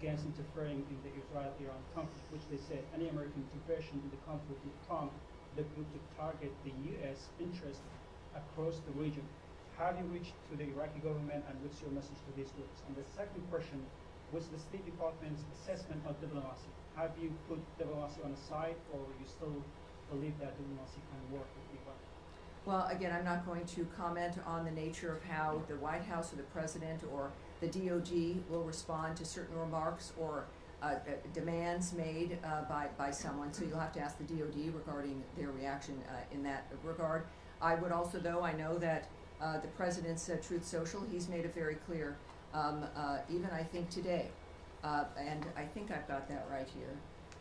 against interfering in the Israel-Iran conflict, which they said any American intervention in the conflict would prompt the group to target the U.S. interests across the region. Have you reached to the Iraqi government, and what's your message to these groups? And the second question was the State Department's assessment of diplomacy. Have you put diplomacy on the side, or you still believe that diplomacy can work with Iran? Well, again, I'm not going to comment on the nature of how the White House or the President or the DOD will respond to certain remarks or demands made by someone. So you'll have to ask the DOD regarding their reaction in that regard. I would also, though, I know that the President's Truth Social, he's made it very clear, even I think today, and I think I've got that right here.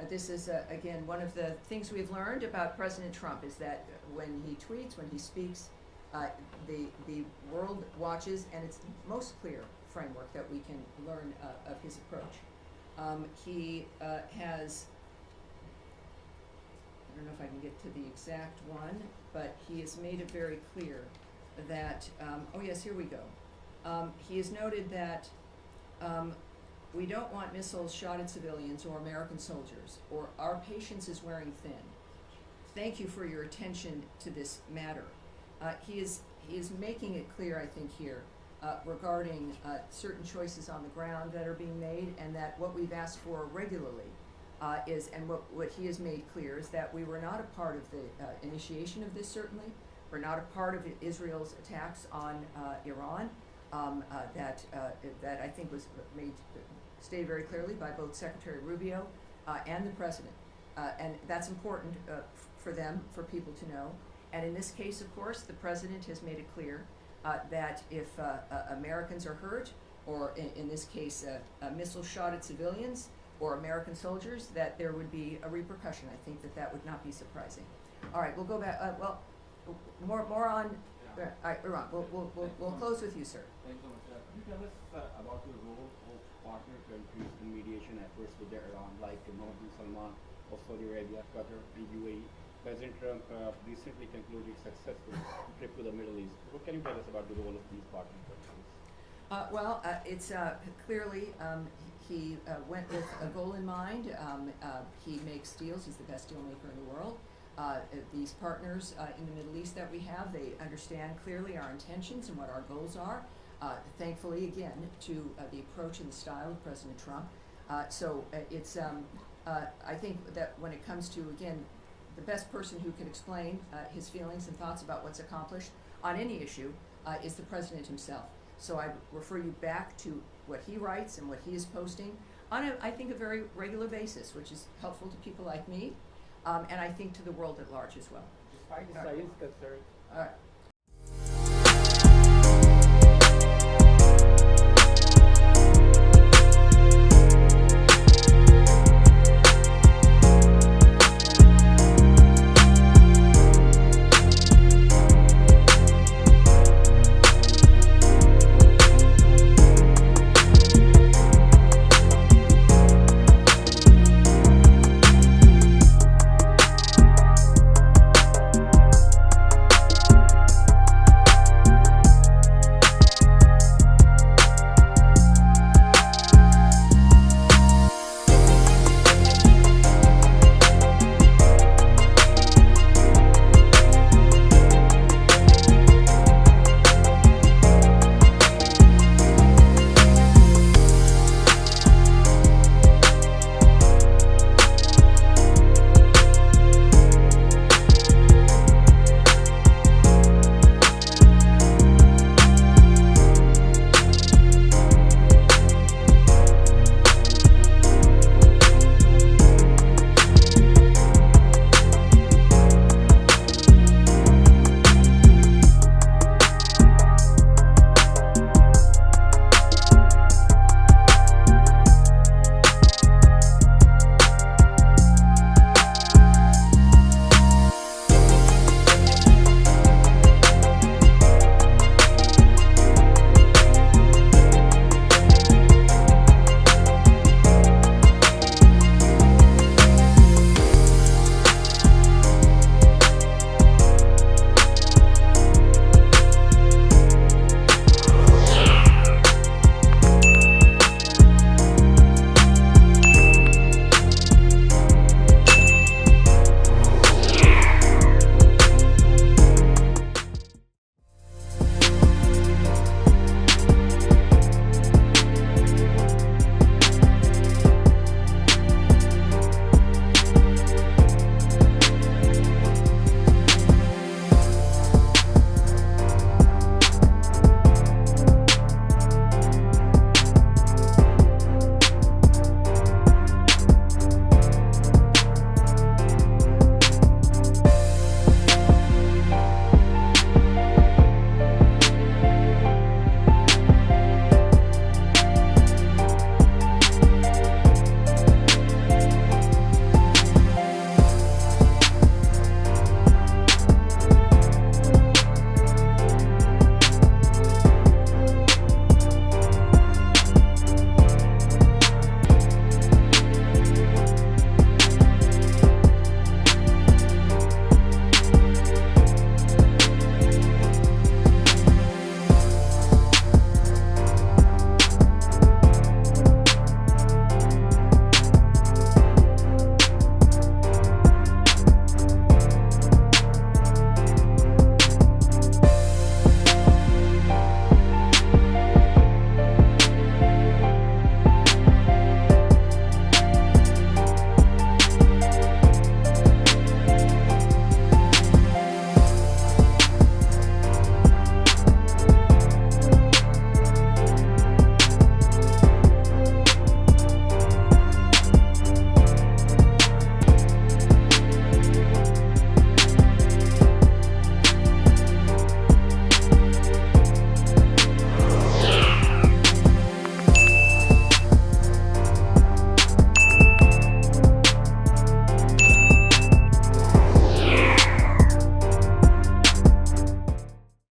This is, again, one of the things we've learned about President Trump is that when he tweets, when he speaks, the world watches, and it's the most clear framework that we can learn of his approach. He has, I don't know if I can get to the exact one, but he has made it very clear that, oh yes, here we go. He has noted that we don't want missiles shot at civilians or American soldiers, or our patience is wearing thin. Thank you for your attention to this matter. He is making it clear, I think, here regarding certain choices on the ground that are being made, and that what we've asked for regularly is, and what he has made clear is that we were not a part of the initiation of this, certainly. We're not a part of Israel's attacks on Iran. That I think was stated very clearly by both Secretary Rubio and the President. And that's important for them, for people to know. And in this case, of course, the President has made it clear that if Americans are hurt, or in this case, a missile shot at civilians or American soldiers, that there would be a repercussion. I think that would not be surprising. All right, we'll go back. Well, more on Iran. We'll close with you, sir. Thanks so much. Can you tell us about the role of partner countries in mediation efforts with Iran, like Mohammed bin Salman of Saudi Arabia, Qatar, and UAE? President Trump recently concluded a successful trip to the Middle East. What can you tell us about the role of these partner countries? It's clearly he went with a goal in mind. He makes deals. He's the best deal maker in the world. These partners in the Middle East that we have, they understand clearly our intentions and what our goals are. Thankfully, again, to the approach and the style of President Trump. I think that when it comes to, again, the best person who can explain his feelings and thoughts about what's accomplished on any issue is the President himself. So I refer you back to what he writes and what he is posting on, I think, a very regular basis, which is helpful to people like me, and I think to the world at large as well. Despite the science concerns, All right.